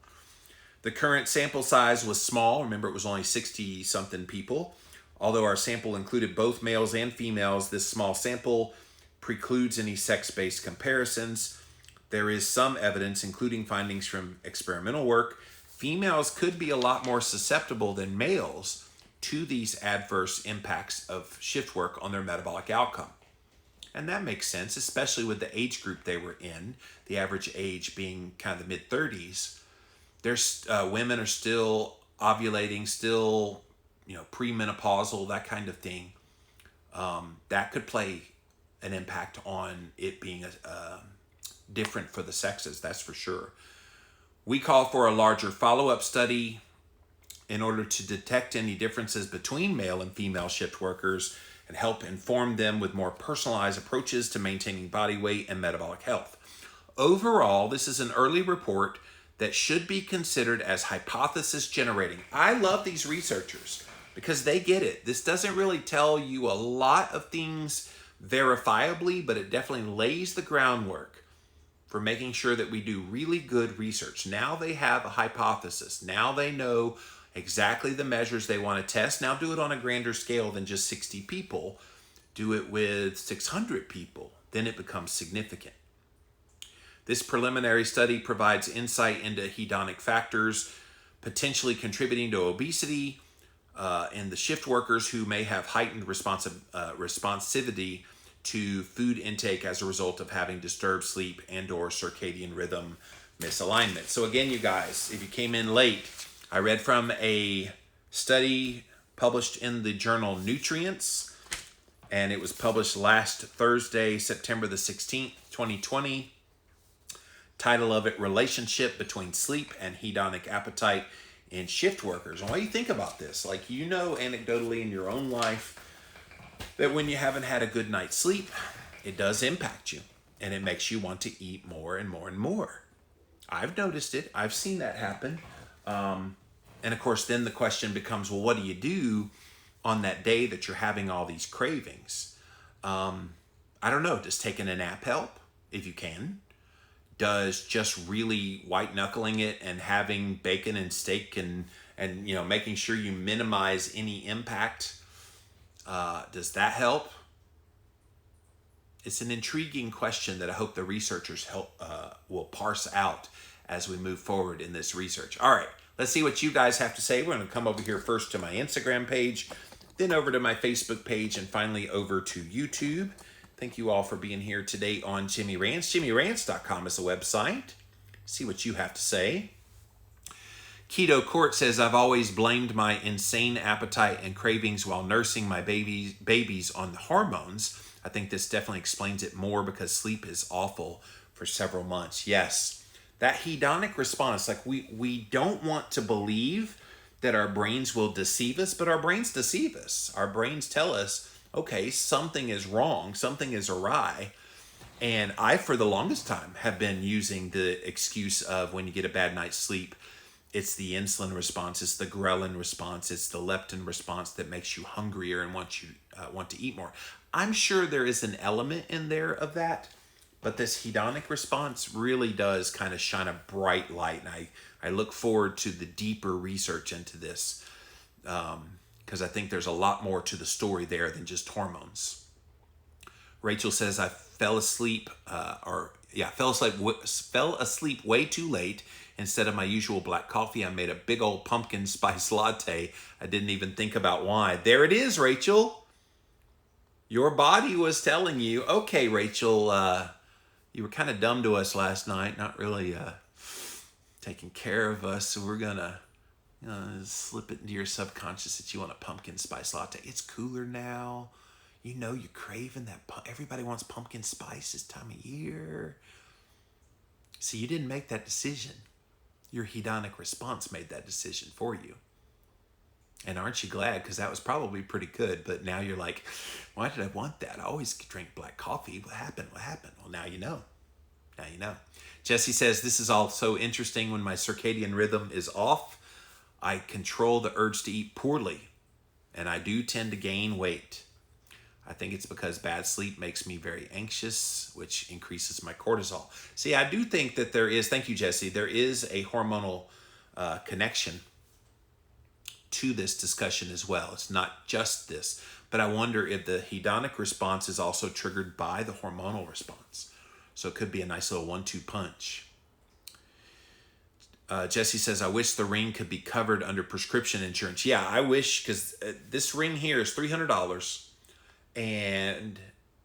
The current sample size was small. Remember, it was only 60-something people. Although our sample included both males and females, this small sample precludes any sex-based comparisons. There is some evidence, including findings from experimental work. Females could be a lot more susceptible than males to these adverse impacts of shift work on their metabolic outcome. And that makes sense, especially with the age group they were in, the average age being kind of the mid-30s. There's women are still ovulating, still premenopausal, that kind of thing. That could play an impact on it being different for the sexes, that's for sure. We call for a larger follow-up study in order to detect any differences between male and female shift workers and help inform them with more personalized approaches to maintaining body weight and metabolic health. Overall, this is an early report that should be considered as hypothesis generating. I love these researchers because they get it. This doesn't really tell you a lot of things verifiably, but it definitely lays the groundwork for making sure that we do really good research. Now they have a hypothesis. Now they know exactly the measures they want to test. Now do it on a grander scale than just 60 people. Do it with 600 people. Then it becomes significant. This preliminary study provides insight into hedonic factors potentially contributing to obesity in the shift workers who may have heightened responsivity to food intake as a result of having disturbed sleep and or circadian rhythm misalignment. So again, you guys, if you came in late, I read from a study published in the journal Nutrients, and it was published last Thursday, September the 16th, 2020. Title of it, Relationship Between Sleep and Hedonic Appetite in Shift Workers. And what do you think about this? Like, anecdotally in your own life that when you haven't had a good night's sleep, it does impact you and it makes you want to eat more and more and more. I've noticed it. I've seen that happen. And of course, then the question becomes, well, what do you do on that day that you're having all these cravings? I don't know. Does taking a nap help if you can? Does just really white knuckling it and having bacon and steak and making sure you minimize any impact, does that help? It's an intriguing question that I hope the researchers will parse out as we move forward in this research. All right, let's see what you guys have to say. We're going to come over here first to my Instagram page, then over to my Facebook page, and finally over to YouTube. Thank you all for being here today on Jimmy Rants. JimmyRants.com is the website. See what you have to say. Keto Court says, I've always blamed my insane appetite and cravings while nursing my babies on the hormones. I think this definitely explains it more because sleep is awful for several months. Yes, that hedonic response, like we don't want to believe that our brains will deceive us, but our brains deceive us. Our brains tell us, okay, something is wrong, something is awry. And I, for the longest time, have been using the excuse of when you get a bad night's sleep, it's the insulin response, it's the ghrelin response, it's the leptin response that makes you hungrier and want to eat more. I'm sure there is an element in there of that, but this hedonic response really does kind of shine a bright light, and I look forward to the deeper research into this, because I think there's a lot more to the story there than just hormones. Rachel says, I fell asleep way too late. Instead of my usual black coffee, I made a big old pumpkin spice latte. I didn't even think about why. There it is, Rachel. Your body was telling you, okay, Rachel, you were kind of dumb to us last night, not really taking care of us, so we're going to slip it into your subconscious that you want a pumpkin spice latte. It's cooler now. You know you're craving that. Everybody wants pumpkin spice this time of year. See, you didn't make that decision. Your hedonic response made that decision for you. And aren't you glad? Because that was probably pretty good. But now you're like, why did I want that? I always drink black coffee. What happened? Well, now you know. Jesse says, this is all so interesting. When my circadian rhythm is off, I control the urge to eat poorly. And I do tend to gain weight. I think it's because bad sleep makes me very anxious, which increases my cortisol. See, I do think that there is, thank you, Jesse, there is a hormonal connection to this discussion as well. It's not just this, but I wonder if the hedonic response is also triggered by the hormonal response. So it could be a nice little 1-2 punch. Jesse says, I wish the ring could be covered under prescription insurance. Yeah, I wish, because this ring here is $300 and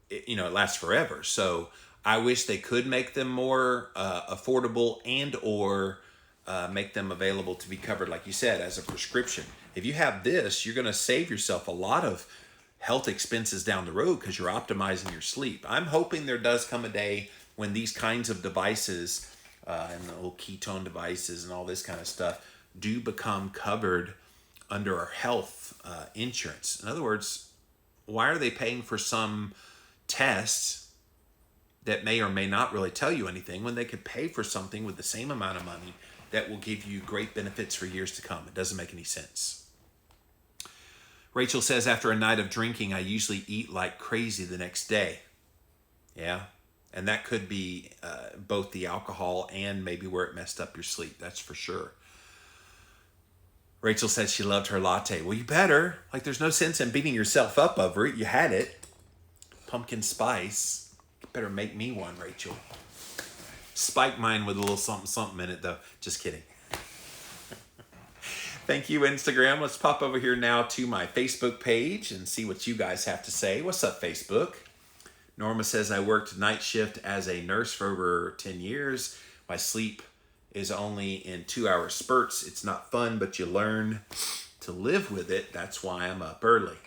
it lasts forever. So I wish they could make them more affordable and or make them available to be covered, like you said, as a prescription. If you have this, you're going to save yourself a lot of health expenses down the road because you're optimizing your sleep. I'm hoping there does come a day when these kinds of devices and the little ketone devices and all this kind of stuff do become covered under our health insurance. In other words, why are they paying for some tests that may or may not really tell you anything when they could pay for something with the same amount of money that will give you great benefits for years to come? It doesn't make any sense. Rachel says, after a night of drinking, I usually eat like crazy the next day. Yeah, and that could be both the alcohol and maybe where it messed up your sleep. That's for sure. Rachel said she loved her latte. Well, you better. Like, there's no sense in beating yourself up over it. You had it. Pumpkin spice. You better make me one, Rachel. Spike mine with a little something, something in it, though. Just kidding. Thank you, Instagram. Let's pop over here now to my Facebook page and see what you guys have to say. What's up, Facebook? Norma says, I worked night shift as a nurse for over 10 years. My sleep is only in 2-hour spurts. It's not fun, but you learn to live with it. That's why I'm up early.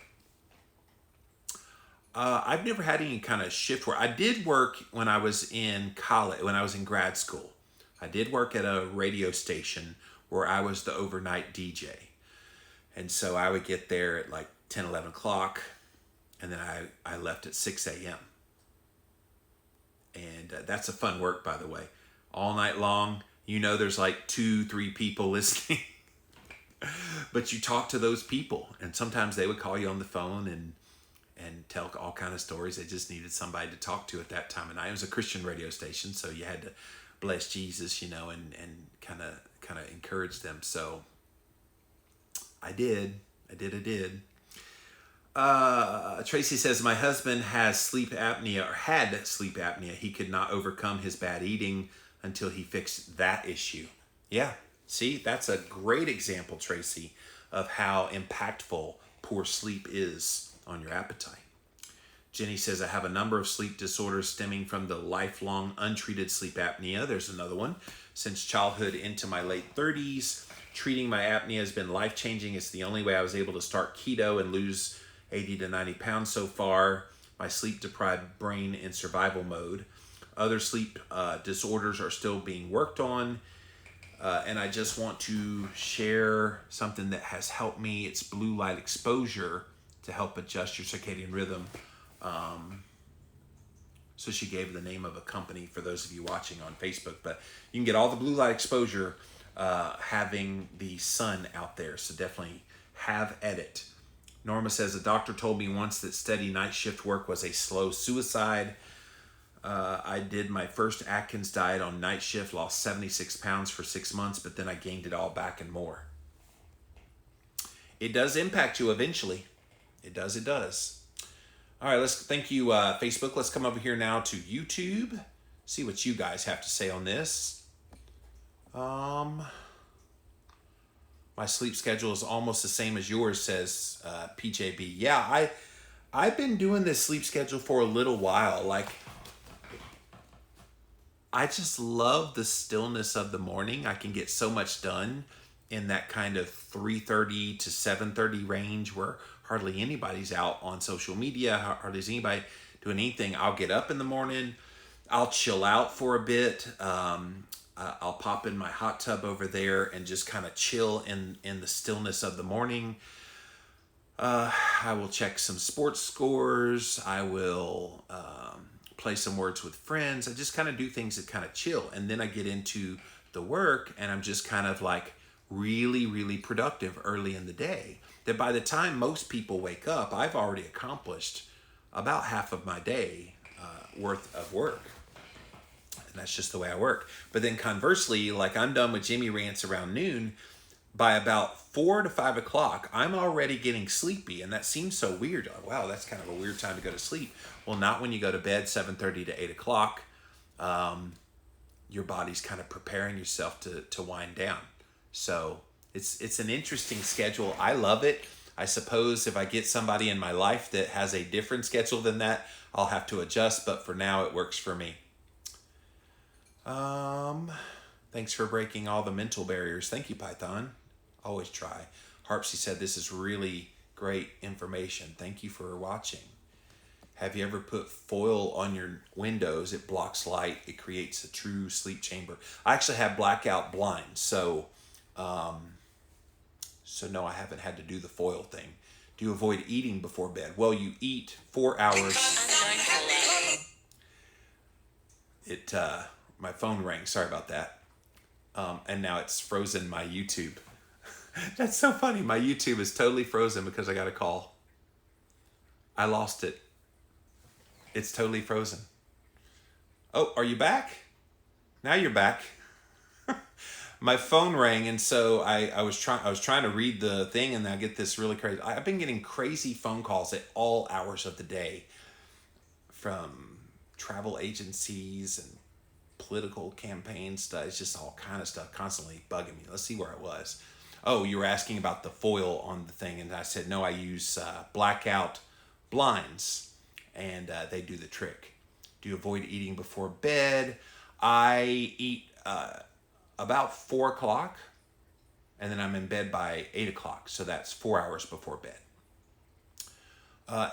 I've never had any kind of shift work. I did work when I was in college, when I was in grad school. I did work at a radio station where I was the overnight DJ. And so I would get there at like 10, 11 o'clock, and then I left at 6 a.m. And that's a fun work, by the way. All night long. There's like 2-3 people listening. But you talk to those people, and sometimes they would call you on the phone and tell all kind of stories. They just needed somebody to talk to at that time. And I was a Christian radio station, so you had to bless Jesus, and kind of encourage them. So I did. Tracy says, my husband has sleep apnea, or had sleep apnea. He could not overcome his bad eating until he fixed that issue. Yeah, see, that's a great example, Tracy, of how impactful poor sleep is on your appetite. Jenny says, I have a number of sleep disorders stemming from the lifelong untreated sleep apnea. There's another one. Since childhood into my late 30s, treating my apnea has been life-changing. It's the only way I was able to start keto and lose 80 to 90 pounds so far. My sleep-deprived brain in survival mode. Other sleep disorders are still being worked on. And I just want to share something that has helped me. It's blue light exposure to help adjust your circadian rhythm. So she gave the name of a company for those of you watching on Facebook, but you can get all the blue light exposure having the sun out there. So definitely have at it. Norma says, a doctor told me once that steady night shift work was a slow suicide. I did my first Atkins diet on night shift, lost 76 pounds for 6 months, but then I gained it all back and more. It does impact you eventually. It does. All right, thank you, Facebook. Let's come over here now to YouTube. See what you guys have to say on this. My sleep schedule is almost the same as yours, says PJB. Yeah, I've been doing this sleep schedule for a little while. Like, I just love the stillness of the morning. I can get so much done in that kind of 3:30 to 7:30 range where hardly anybody's out on social media, hardly is anybody doing anything. I'll get up in the morning, I'll chill out for a bit. I'll pop in my hot tub over there and just kind of chill in the stillness of the morning. I will check some sports scores. I will play some words with friends. I just kind of do things that kind of chill. And then I get into the work and I'm just kind of like really, really productive early in the day. That by the time most people wake up, I've already accomplished about half of my day worth of work. And that's just the way I work. But then conversely, like I'm done with Jimmy Rants around noon. By about 4 to 5 o'clock, I'm already getting sleepy. And that seems so weird. Like, wow, that's kind of a weird time to go to sleep. Well, not when you go to bed 7:30 to 8 o'clock. Your body's kind of preparing yourself to wind down. So it's an interesting schedule. I love it. I suppose if I get somebody in my life that has a different schedule than that, I'll have to adjust. But for now, it works for me. Thanks for breaking all the mental barriers. Thank you, Python. Always try. Harpsy said, this is really great information. Thank you for watching. Have you ever put foil on your windows? It blocks light. It creates a true sleep chamber. I actually have blackout blinds. So no, I haven't had to do the foil thing. Do you avoid eating before bed? Well, you eat 4 hours. My phone rang. Sorry about that. And now it's frozen my YouTube. That's so funny. My YouTube is totally frozen because I got a call. I lost it. It's totally frozen. Oh, are you back? Now you're back. My phone rang, and so I was trying to read the thing, and I get this really crazy. I've been getting crazy phone calls at all hours of the day from travel agencies and political campaign stuff. It's just all kind of stuff constantly bugging me. Let's see where it was. Oh, you were asking about the foil on the thing, and I said no. I use blackout blinds, and they do the trick. Do you avoid eating before bed? I eat about 4 o'clock, and then I'm in bed by 8 o'clock. So that's 4 hours before bed.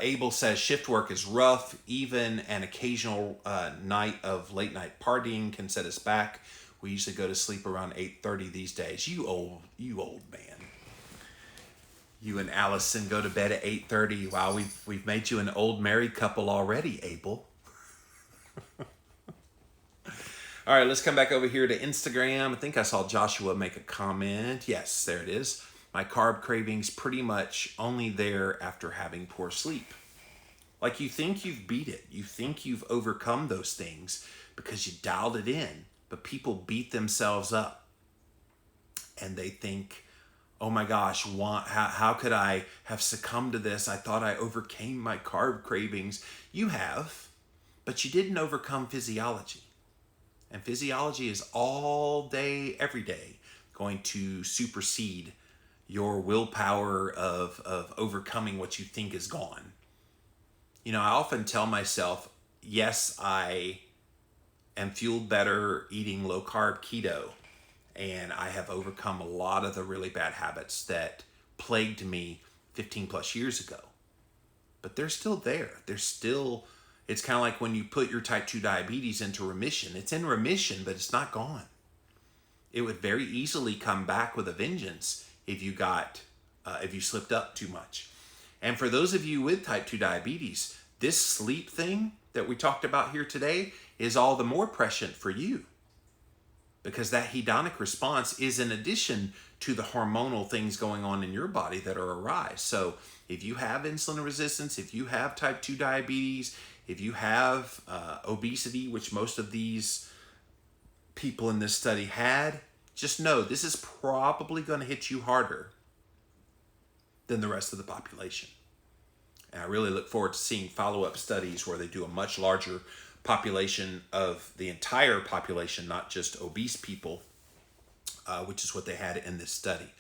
Abel says shift work is rough. Even an occasional night of late night partying can set us back. We usually go to sleep around 8:30 these days. You old man. You and Allison go to bed at 8:30. Wow, we've made you an old married couple already, Abel. All right, let's come back over here to Instagram. I think I saw Joshua make a comment. Yes, there it is. my carb cravings pretty much only there after having poor sleep. Like, you think you've beat it. You think you've overcome those things because you dialed it in. But people beat themselves up and they think, oh my gosh, how could I have succumbed to this? I thought I overcame my carb cravings. You have, but you didn't overcome physiology. And physiology is all day, every day, going to supersede your willpower of overcoming what you think is gone. You know, I often tell myself, yes, I am fueled better eating low carb keto. And I have overcome a lot of the really bad habits that plagued me 15 plus years ago. But they're still there. It's kind of like when you put your type 2 diabetes into remission. It's in remission, but it's not gone. It would very easily come back with a vengeance if you slipped up too much. And for those of you with type 2 diabetes, this sleep thing that we talked about here today is all the more prescient for you. Because that hedonic response is in addition to the hormonal things going on in your body that are arise. So if you have insulin resistance, if you have type 2 diabetes, if you have obesity, which most of these people in this study had, just know this is probably going to hit you harder than the rest of the population. And I really look forward to seeing follow-up studies where they do a much larger population of the entire population, not just obese people, which is what they had in this study.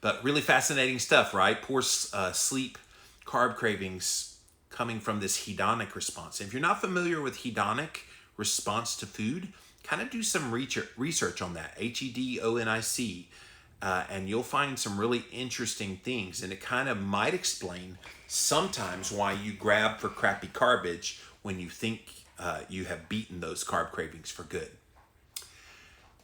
But really fascinating stuff, right? Poor sleep, carb cravings coming from this hedonic response. And if you're not familiar with hedonic response to food, kind of do some research on that, hedonic, and you'll find some really interesting things. And it kind of might explain sometimes why you grab for crappy garbage when you think you have beaten those carb cravings for good.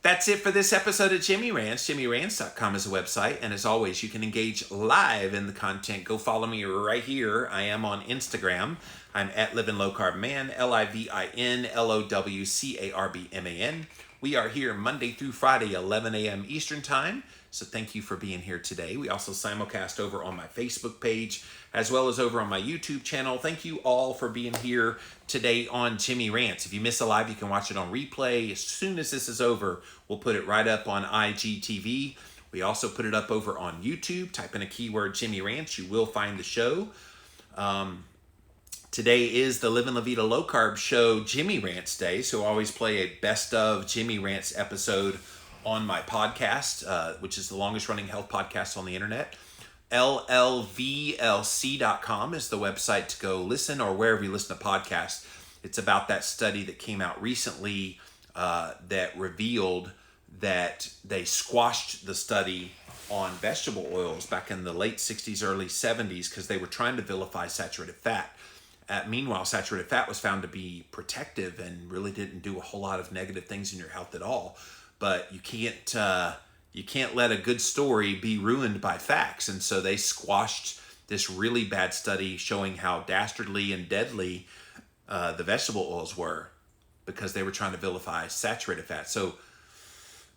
That's it for this episode of Jimmy Rants. JimmyRants.com is a website. And as always, you can engage live in the content. Go follow me right here. I am on Instagram. I'm at Living Low Carb Man, LivinLowCarbMan. We are here Monday through Friday, 11 a.m. Eastern Time. So thank you for being here today. We also simulcast over on my Facebook page, as well as over on my YouTube channel. Thank you all for being here today on Jimmy Rants. If you miss a live, you can watch it on replay. As soon as this is over, we'll put it right up on IGTV. We also put it up over on YouTube. Type in a keyword, Jimmy Rants. You will find the show. Today is the Living La Vida Low Carb Show Jimmy Rants Day. So I always play a best of Jimmy Rants episode on my podcast, which is the longest running health podcast on the internet. LLVLC.com is the website to go listen, or wherever you listen to podcasts. It's about that study that came out recently that revealed that they squashed the study on vegetable oils back in the late 60s, early 70s, because they were trying to vilify saturated fat. Meanwhile, saturated fat was found to be protective and really didn't do a whole lot of negative things in your health at all. But you can't let a good story be ruined by facts. And so they squashed this really bad study showing how dastardly and deadly the vegetable oils were, because they were trying to vilify saturated fat. So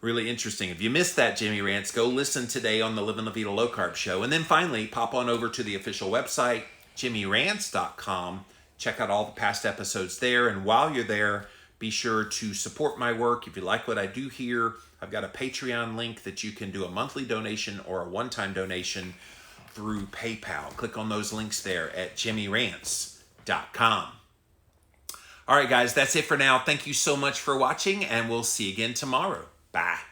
really interesting. If you missed that, Jimmy Rants, go listen today on the Living La Vida Low Carb Show. And then finally, pop on over to the official website, JimmyRants.com. Check out all the past episodes there. And while you're there, be sure to support my work. If you like what I do here, I've got a Patreon link that you can do a monthly donation or a one-time donation through PayPal. Click on those links there at JimmyRants.com. All right, guys, that's it for now. Thank you so much for watching, and we'll see you again tomorrow. Bye.